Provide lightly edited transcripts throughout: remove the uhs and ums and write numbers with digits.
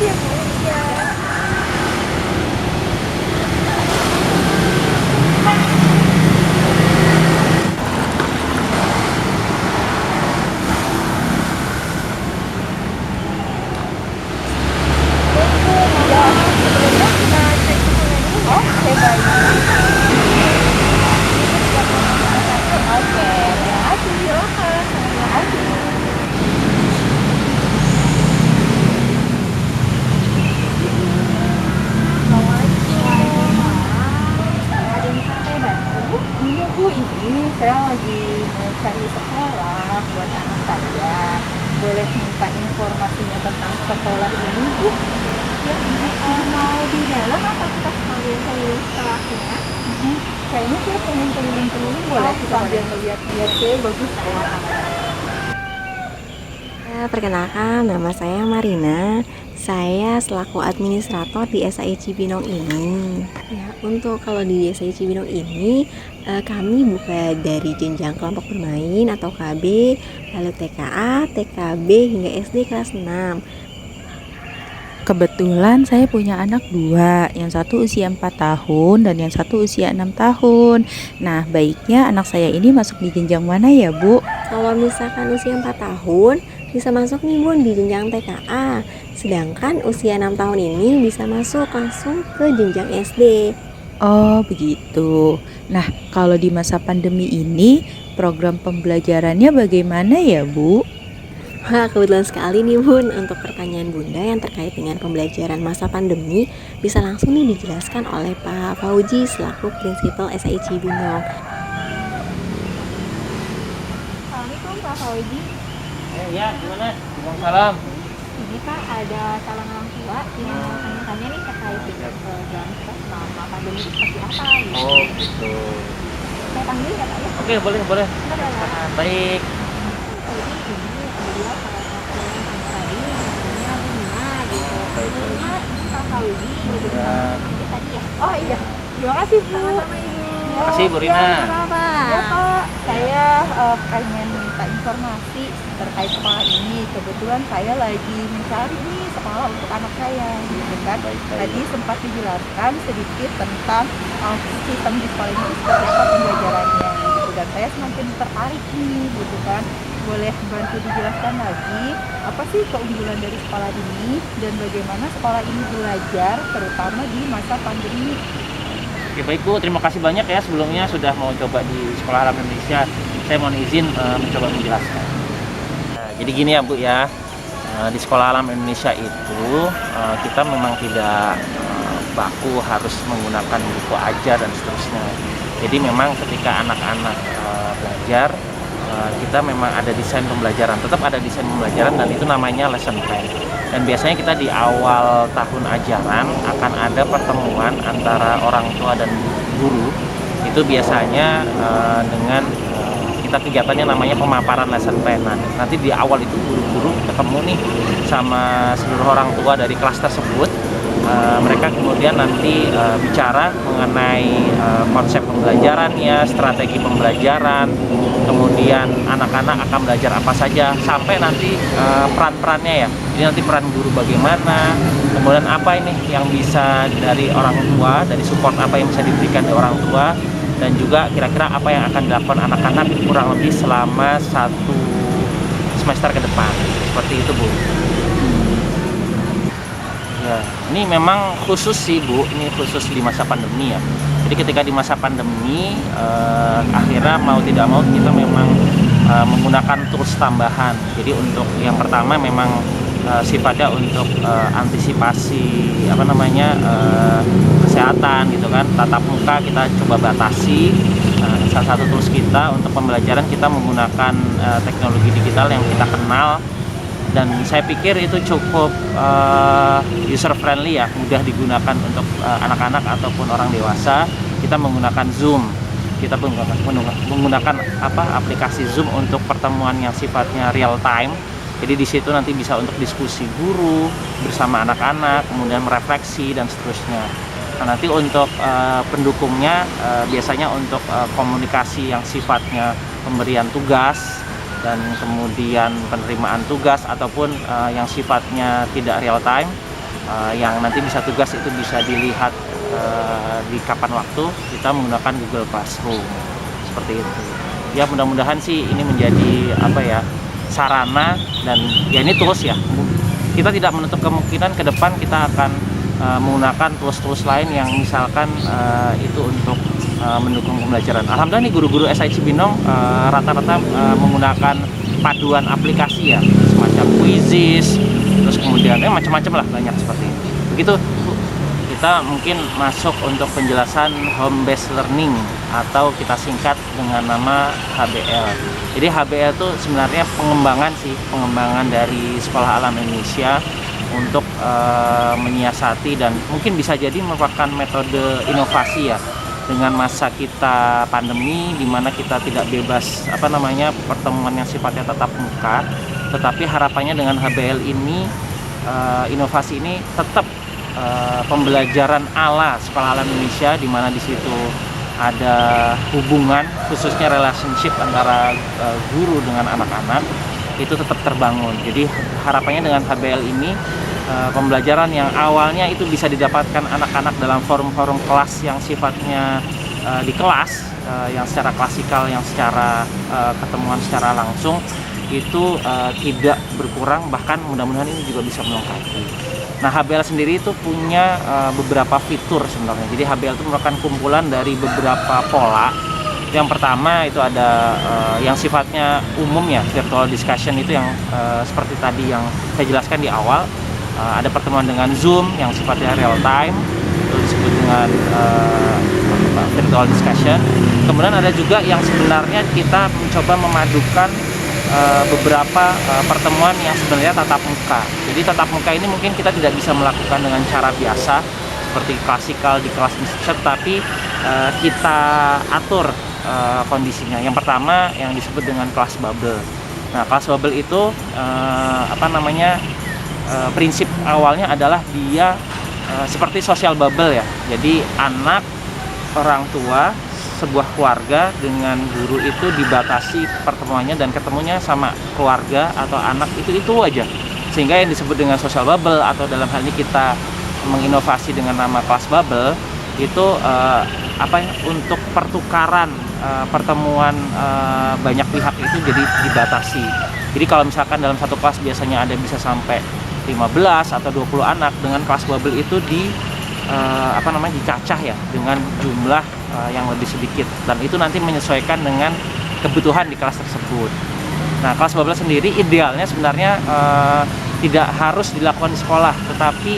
kasih ya Bu. Iya. Baik Bu, ya sebelumnya kita cek suhunya dulu ya. Oke baik. Oke, terima kasih. Silakan. Terima kasih. Assalamualaikum. Ada yang bisa saya bantu? Iya Bu, ini saya lagi mau cari sekolah buat anak saya. Boleh minta informasinya tentang sekolah ini Bu? Ya, ini mau di dalam atau kita sambil keliling sekolahnya? Kayaknya saya pengen keliling-keliling, boleh kita sambil ngeliat-liat deh, bagus ya. Perkenalkan, nama saya Marina. Saya selaku administrator di SAI Cibinong ini. Ya, untuk kalau di SAI Cibinong ini, kami buka dari jenjang kelompok bermain atau KB, lalu TKA, TKB hingga SD kelas 6. Kebetulan saya punya anak dua, yang satu usia 4 tahun dan yang satu usia 6 tahun. Nah, baiknya anak saya ini masuk di jenjang mana ya, Bu? Kalau misalkan usia 4 tahun, bisa masuk nih Bun di jenjang TKA. Sedangkan usia 6 tahun ini bisa masuk langsung ke jenjang SD. Oh, begitu. Nah, kalau di masa pandemi ini, program pembelajarannya bagaimana ya, Bu? Wah, kebetulan sekali nih Bun, untuk pertanyaan Bunda yang terkait dengan pembelajaran masa pandemi bisa langsung nih dijelaskan oleh Pak Fauji selaku Prinsipal SAI Cibinong. Assalamualaikum Pak Fauji. Ya, gimana? Waalaikumsalam. Ini Pak ada calon orang tua yang mau tanya-tanya nih terkait dengan program selama pandemi seperti apa gitu. Oh, gitu. Saya panggil ya Pak ya? Oke, boleh, boleh. Sebentar ya Pak. Baik. Jadi ini beliau salah satu yang tadi namanya Lina gitu. Sebetulnya Pak Fauzi gitu Ya. Ini tadi ya? Oh iya. Terima kasih Bu. Sama-sama Ibu. Terima kasih, Bu Rina. Sama-sama. Ya Pak, saya pengen minta informasi terkait sekolah ini. Kebetulan saya lagi mencari nih sekolah untuk anak saya, gitu kan. Baik. Tadi sempat dijelaskan sedikit tentang sistem di sekolah ini seperti apa pembelajarannya, gitu. Dan saya semakin tertarik nih, gitu kan. Boleh bantu dijelaskan lagi apa sih keunggulan dari sekolah ini dan bagaimana sekolah ini belajar terutama di masa pandemi. Oke, baik Bu. Terima kasih banyak ya sebelumnya sudah mau coba di Sekolah Alam Indonesia. Saya mohon izin mencoba menjelaskan. Nah, jadi gini ya Bu ya. Di Sekolah Alam Indonesia itu kita memang tidak baku harus menggunakan buku ajar dan seterusnya. Jadi memang ketika anak-anak belajar, kita memang ada desain pembelajaran, tetap ada desain pembelajaran dan itu namanya lesson plan. Dan biasanya kita di awal tahun ajaran akan ada pertemuan antara orang tua dan guru. Itu biasanya dengan kita kegiatannya namanya pemaparan lesson plan. Nah, nanti di awal itu guru-guru ketemu nih sama seluruh orang tua dari kelas tersebut. Mereka kemudian nanti bicara mengenai konsep pembelajarannya, strategi pembelajaran, kemudian anak-anak akan belajar apa saja, sampai nanti peran-perannya ya. Jadi nanti peran guru bagaimana, kemudian apa ini yang bisa dari orang tua, dari support apa yang bisa diberikan dari orang tua, dan juga kira-kira apa yang akan dilakukan anak-anak kurang lebih selama 1 semester ke depan. Seperti itu Bu. Ya, ini memang khusus sih Bu, ini khusus di masa pandemi ya. Jadi ketika di masa pandemi, akhirnya mau tidak mau kita memang menggunakan tools tambahan. Jadi untuk yang pertama memang sifatnya untuk antisipasi kesehatan gitu kan. Tatap muka kita coba batasi. Salah satu tools kita untuk pembelajaran kita menggunakan teknologi digital yang kita kenal. Dan saya pikir itu cukup user friendly ya, mudah digunakan untuk anak-anak ataupun orang dewasa. Kita menggunakan Zoom, kita menggunakan aplikasi Zoom untuk pertemuan yang sifatnya real time. Jadi di situ nanti bisa untuk diskusi guru bersama anak-anak, kemudian merefleksi dan seterusnya. Nah, nanti untuk pendukungnya biasanya untuk komunikasi yang sifatnya pemberian tugas dan kemudian penerimaan tugas ataupun yang sifatnya tidak real time, yang nanti bisa tugas itu bisa dilihat di kapan waktu, kita menggunakan Google Classroom seperti itu. Ya mudah-mudahan sih ini menjadi sarana, dan ya ini tools ya. Kita tidak menutup kemungkinan ke depan kita akan menggunakan tools-tools lain yang misalkan itu untuk mendukung pembelajaran. Alhamdulillah nih guru-guru SAI Cibinong rata-rata menggunakan paduan aplikasi ya, semacam Quizzes, terus kemudian macam-macam lah, banyak seperti itu. Begitu Bu, kita mungkin masuk untuk penjelasan home based learning atau kita singkat dengan nama HBL. Jadi HBL itu sebenarnya pengembangan dari Sekolah Alam Indonesia untuk menyiasati dan mungkin bisa jadi merupakan metode inovasi ya, dengan masa kita pandemi di mana kita tidak bebas pertemuan yang sifatnya tatap muka, tetapi harapannya dengan HBL ini inovasi ini tetap pembelajaran ala Sekolah Alam Indonesia, di mana di situ ada hubungan, khususnya relationship antara guru dengan anak-anak itu tetap terbangun. Jadi harapannya dengan HBL ini pembelajaran yang awalnya itu bisa didapatkan anak-anak dalam forum-forum kelas yang sifatnya di kelas, yang secara klasikal, yang secara ketemuan secara langsung itu tidak berkurang, bahkan mudah-mudahan ini juga bisa melengkapi. Nah, HBL sendiri itu punya beberapa fitur sebenarnya. Jadi HBL itu merupakan kumpulan dari beberapa pola. Yang pertama itu ada yang sifatnya umum ya, virtual discussion, itu yang seperti tadi yang saya jelaskan di awal. Ada pertemuan dengan Zoom yang sifatnya real time, itu disebut dengan virtual discussion. Kemudian ada juga yang sebenarnya kita mencoba memadukan beberapa pertemuan yang sebenarnya tatap muka. Jadi tatap muka ini mungkin kita tidak bisa melakukan dengan cara biasa seperti klasikal di kelas institusi, tapi kita atur kondisinya. Yang pertama yang disebut dengan kelas bubble. Nah, kelas bubble itu prinsip awalnya adalah dia seperti social bubble ya. Jadi anak, orang tua, sebuah keluarga dengan guru itu dibatasi pertemuannya dan ketemunya sama keluarga atau anak itu aja. Sehingga yang disebut dengan social bubble, atau dalam hal ini kita menginovasi dengan nama kelas bubble, itu untuk pertukaran pertemuan banyak pihak itu jadi dibatasi. Jadi kalau misalkan dalam satu kelas biasanya ada bisa sampai 15 atau 20 anak, dengan kelas bubble itu dicacah ya dengan jumlah yang lebih sedikit, dan itu nanti menyesuaikan dengan kebutuhan di kelas tersebut. Nah, kelas bubble sendiri idealnya sebenarnya tidak harus dilakukan di sekolah, tetapi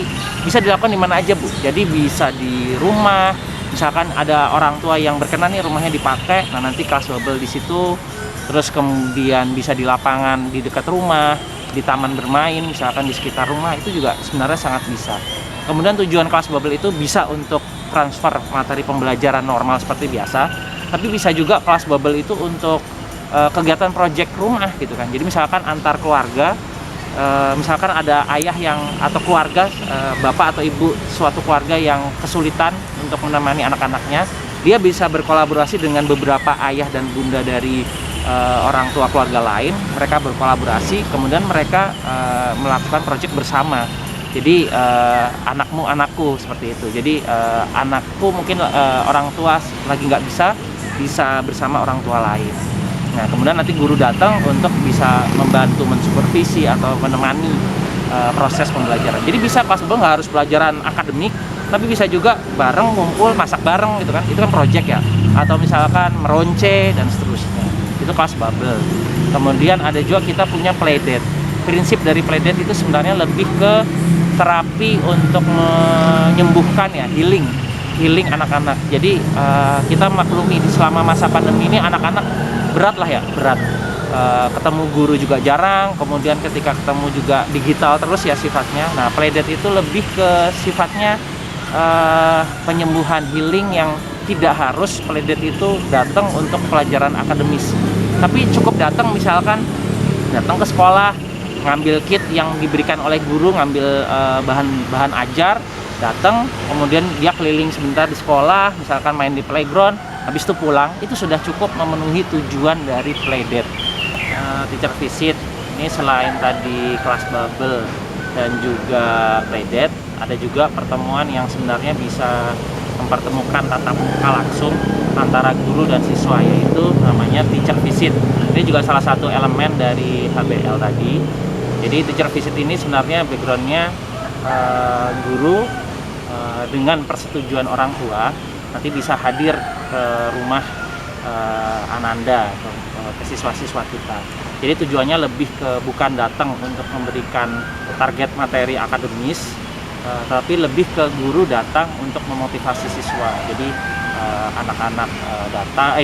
bisa dilakukan di mana aja Bu. Jadi bisa di rumah, misalkan ada orang tua yang berkenan nih rumahnya dipakai, nah nanti kelas bubble di situ. Terus kemudian bisa di lapangan di dekat rumah, di taman bermain misalkan di sekitar rumah, itu juga sebenarnya sangat bisa. Kemudian tujuan kelas bubble itu bisa untuk transfer materi pembelajaran normal seperti biasa, tapi bisa juga kelas bubble itu untuk kegiatan proyek rumah gitu kan. Jadi misalkan antar keluarga, misalkan ada ayah yang atau keluarga, bapak atau ibu suatu keluarga yang kesulitan untuk menemani anak-anaknya, dia bisa berkolaborasi dengan beberapa ayah dan bunda dari orang tua keluarga lain. Mereka berkolaborasi, kemudian mereka melakukan proyek bersama. Jadi anakmu anakku seperti itu. Jadi anakku mungkin orang tua lagi nggak bisa bersama orang tua lain. Nah, kemudian nanti guru datang untuk bisa membantu mensupervisi atau menemani proses pembelajaran. Jadi bisa kelas bubble nggak harus pelajaran akademik, tapi bisa juga bareng ngumpul masak bareng gitu kan. Itu kan project ya. Atau misalkan meronce dan seterusnya. Itu kelas bubble. Kemudian ada juga kita punya playdate. Prinsip dari playdate itu sebenarnya lebih ke terapi untuk menyembuhkan ya, healing anak-anak. Jadi kita maklumi selama masa pandemi ini anak-anak berat ketemu guru juga jarang, kemudian ketika ketemu juga digital terus ya sifatnya. Nah, playdate itu lebih ke sifatnya penyembuhan, healing, yang tidak harus playdate itu datang untuk pelajaran akademis, tapi cukup datang misalkan datang ke sekolah, ngambil kit yang diberikan oleh guru, ngambil bahan ajar, datang, kemudian dia keliling sebentar di sekolah, misalkan main di playground, habis itu pulang, itu sudah cukup memenuhi tujuan dari playdate. Teacher visit ini selain tadi kelas bubble, dan juga playdate. Ada juga pertemuan yang sebenarnya bisa mempertemukan tatap muka langsung antara guru dan siswa, yaitu namanya teacher visit. Ini juga salah satu elemen dari HBL tadi. Jadi teacher visit ini sebenarnya backgroundnya guru dengan persetujuan orang tua nanti bisa hadir ke rumah Ananda atau ke siswa-siswa kita. Jadi tujuannya lebih ke bukan datang untuk memberikan target materi akademis, tapi lebih ke guru datang untuk memotivasi siswa. Jadi anak-anak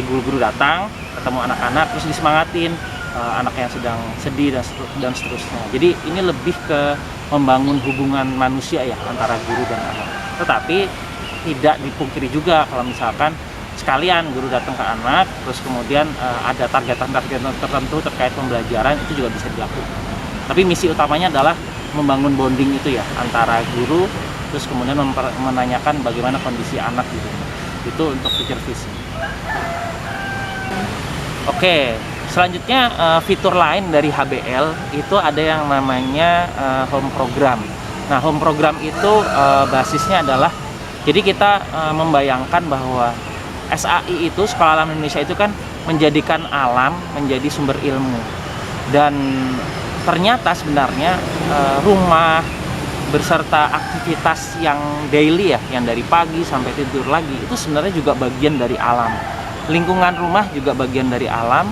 guru-guru datang ketemu anak-anak terus disemangatin, anak yang sedang sedih dan seterusnya. Jadi ini lebih ke membangun hubungan manusia ya antara guru dan anak. Tetapi tidak dipungkiri juga kalau misalkan sekalian guru datang ke anak terus kemudian ada targetan-targetan tertentu terkait pembelajaran, itu juga bisa dilakukan. Tapi misi utamanya adalah membangun bonding itu ya antara guru terus kemudian menanyakan bagaimana kondisi anak gitu. Itu untuk teacher visit. Oke, selanjutnya fitur lain dari HBL itu ada yang namanya home program. Nah, home program itu basisnya adalah, jadi kita membayangkan bahwa SAI itu, Sekolah Alam Indonesia itu kan menjadikan alam menjadi sumber ilmu. Dan ternyata sebenarnya rumah berserta aktivitas yang daily ya, yang dari pagi sampai tidur lagi, itu sebenarnya juga bagian dari alam. Lingkungan rumah juga bagian dari alam.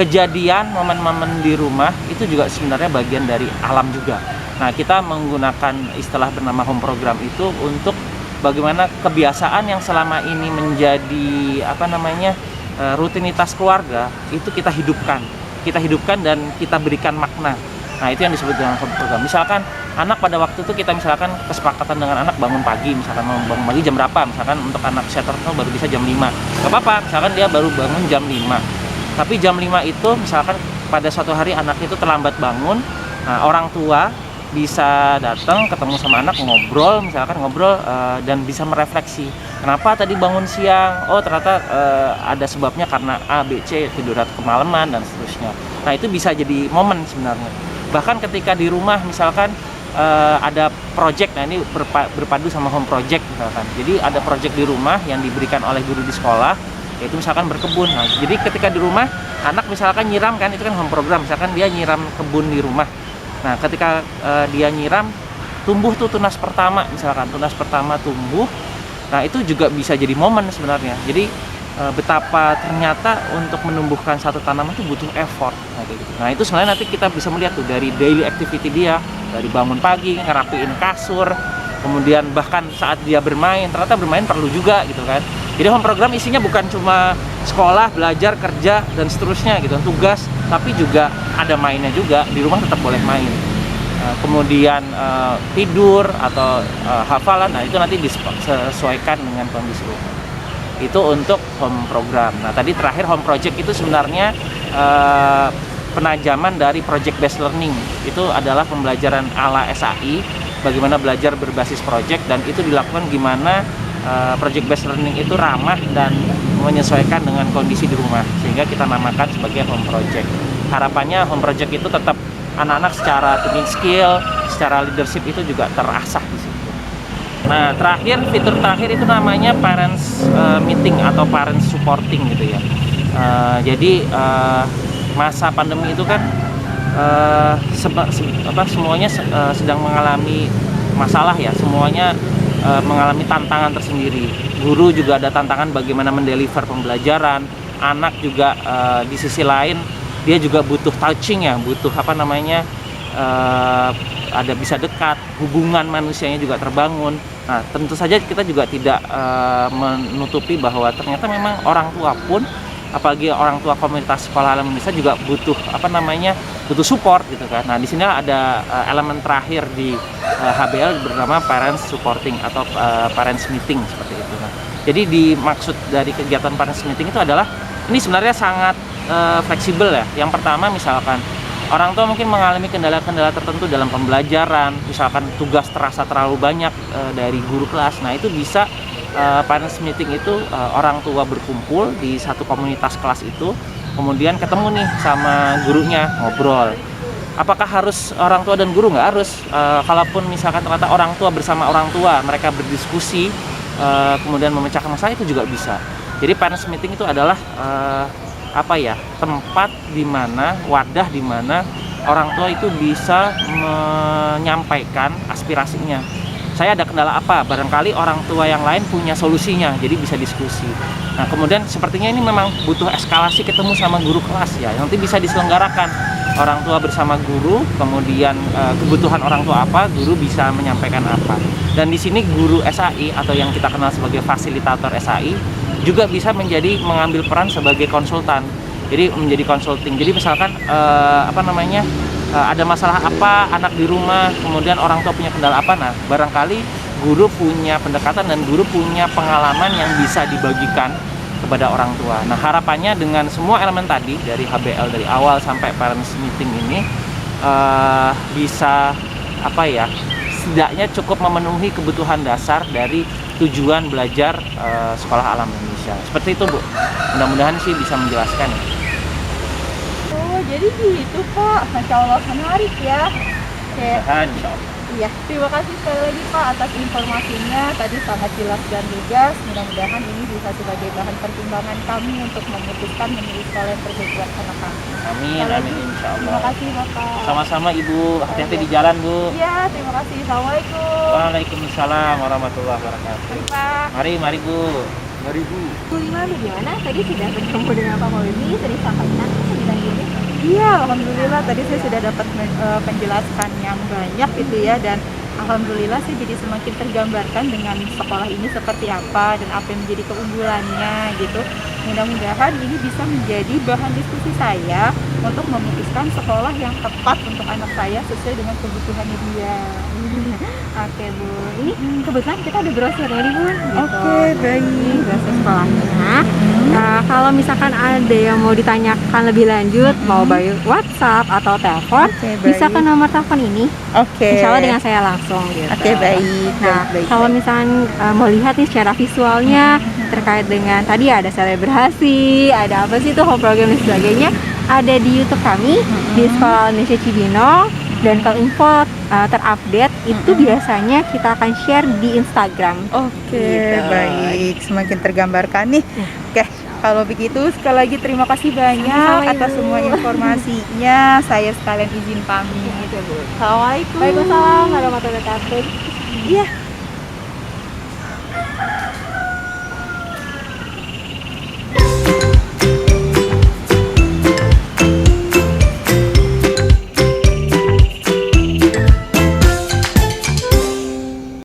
Kejadian momen-momen di rumah itu juga sebenarnya bagian dari alam juga. Nah, kita menggunakan istilah bernama home program itu untuk bagaimana kebiasaan yang selama ini menjadi rutinitas keluarga itu kita hidupkan dan kita berikan makna. Nah, itu yang disebut dengan home program. Misalkan anak pada waktu itu kita misalkan kesepakatan dengan anak bangun pagi, misalkan mau bangun pagi jam berapa, misalkan untuk anak setter itu baru bisa jam 5. Gak apa-apa, misalkan dia baru bangun jam 5. Tapi jam 5 itu misalkan pada suatu hari anak itu terlambat bangun, nah, orang tua bisa datang ketemu sama anak, ngobrol dan bisa merefleksi kenapa tadi bangun siang. Oh, ternyata ada sebabnya karena A, B, C, tidur kemalaman dan seterusnya. Nah, itu bisa jadi momen sebenarnya. Bahkan ketika di rumah misalkan ada project, nah ini berpadu sama home project misalkan. Jadi ada project di rumah yang diberikan oleh guru di sekolah, yaitu misalkan berkebun. Nah, jadi ketika di rumah anak misalkan nyiram, kan itu kan home program, misalkan dia nyiram kebun di rumah. Nah, ketika dia nyiram, tumbuh tuh tunas pertama, misalkan tunas pertama tumbuh. Nah, itu juga bisa jadi momen sebenarnya. Jadi betapa ternyata untuk menumbuhkan satu tanaman itu butuh effort. Nah, itu sebenarnya nanti kita bisa melihat tuh dari daily activity dia, dari bangun pagi, ngerapiin kasur, kemudian bahkan saat dia bermain, ternyata bermain perlu juga gitu kan. Jadi home program isinya bukan cuma sekolah, belajar, kerja, dan seterusnya gitu, tugas, tapi juga ada mainnya juga, di rumah tetap boleh main. Kemudian tidur atau hafalan, nah itu nanti disesuaikan dengan kondisi rumah. Itu untuk home program. Nah, tadi terakhir home project itu sebenarnya penajaman dari project based learning. Itu adalah pembelajaran ala SAI, bagaimana belajar berbasis project, dan itu dilakukan gimana project based learning itu ramah dan menyesuaikan dengan kondisi di rumah, sehingga kita namakan sebagai home project. Harapannya home project itu tetap anak-anak secara thinking skill, secara leadership itu juga terasah di situ. Nah, fitur terakhir itu namanya parents meeting atau parents supporting gitu ya. Jadi masa pandemi itu kan semuanya sedang mengalami masalah ya, semuanya mengalami tantangan tersendiri. Guru juga ada tantangan bagaimana mendeliver pembelajaran, anak juga di sisi lain dia juga butuh touching ya, butuh ada bisa dekat, hubungan manusianya juga terbangun. Nah, tentu saja kita juga tidak menutupi bahwa ternyata memang orang tua pun, apalagi orang tua komunitas Sekolah Alam Indonesia juga butuh butuh support gitu kan. Nah, di sini ada elemen terakhir di HBL bernama parents supporting atau parents meeting seperti itu. Nah, jadi dimaksud dari kegiatan parents meeting itu adalah ini sebenarnya sangat fleksibel ya. Yang pertama misalkan orang tua mungkin mengalami kendala-kendala tertentu dalam pembelajaran, misalkan tugas terasa terlalu banyak dari guru kelas. Nah, itu bisa parents meeting itu orang tua berkumpul di satu komunitas kelas itu, kemudian ketemu nih sama gurunya, ngobrol. Apakah harus orang tua dan guru? Nggak harus. Kalaupun misalkan ternyata orang tua bersama orang tua mereka berdiskusi, kemudian memecahkan masalah, itu juga bisa. Jadi parents meeting itu adalah tempat di mana, wadah di mana orang tua itu bisa menyampaikan aspirasinya. Saya ada kendala apa? Barangkali orang tua yang lain punya solusinya, jadi bisa diskusi. Nah, kemudian sepertinya ini memang butuh eskalasi ketemu sama guru kelas ya. Nanti bisa diselenggarakan orang tua bersama guru, kemudian kebutuhan orang tua apa, guru bisa menyampaikan apa. Dan di sini guru SAI atau yang kita kenal sebagai fasilitator SAI juga bisa mengambil peran sebagai konsultan. Jadi menjadi consulting. Jadi misalkan ada masalah apa anak di rumah, kemudian orang tua punya kendala apa, nah barangkali guru punya pendekatan dan guru punya pengalaman yang bisa dibagikan kepada orang tua. Nah, harapannya dengan semua elemen tadi dari HBL dari awal sampai parents meeting ini bisa setidaknya cukup memenuhi kebutuhan dasar dari tujuan belajar sekolah alam Indonesia. Seperti itu, Bu. Mudah-mudahan sih bisa menjelaskan. Oh, jadi gitu Pak. Masya Allah, menarik ya. Iya, terima kasih sekali lagi Pak atas informasinya. Tadi sangat jelas dan lugas. Mudah-mudahan ini bisa sebagai bahan pertimbangan kami untuk memutuskan memilih sekolah yang terbaik buat anak kami. Amin, amin, insya Allah. Terima kasih Bapak. Sama-sama Ibu, hati-hati di jalan, Bu. Iya, terima kasih. Assalamualaikum. Waalaikumsalam warahmatullahi wabarakatuh. Mari Pak. Mari Bu. Mari Bu. Bu Lima bagaimana? Tadi sudah bertemu dengan Pak Maulidi, sudah disampaikan sebidang ini. Iya, alhamdulillah tadi saya sudah dapat penjelasan yang banyak gitu ya, dan alhamdulillah sih jadi semakin tergambarkan dengan sekolah ini seperti apa dan apa yang menjadi keunggulannya gitu. Mudah-mudahan ini bisa menjadi bahan diskusi saya untuk memutuskan sekolah yang tepat untuk anak saya sesuai dengan kebutuhannya dia. Oke Bu, ini kebetulan kita ada brosurnya nih Bu. Oke, baik. Brosur sekolahnya. Kalau misalkan ada yang mau ditanyakan lebih lanjut, mau by WhatsApp atau telepon, bisa ke nomor telepon ini. Oke. Insya Allah dengan saya langsung gitu. Oke, baik. Nah, kalau misalkan mau lihat nih secara visualnya terkait dengan tadi ada selebrasi, ada apa sih itu home program dan sebagainya, ada di YouTube kami di Sekolah Indonesia Cibinong. Dan kalau info terupdate itu biasanya kita akan share di Instagram. Oke, Gitu. baik. Semakin tergambarkan nih. Oke, kalau begitu sekali lagi terima kasih banyak Sama-sama, atas Ibu. semua informasinya. Saya sekalian izin pamit. Gitu, Bu. Assalamualaikum. Waalaikumsalam warahmatullahi wabarakatuh. Iya.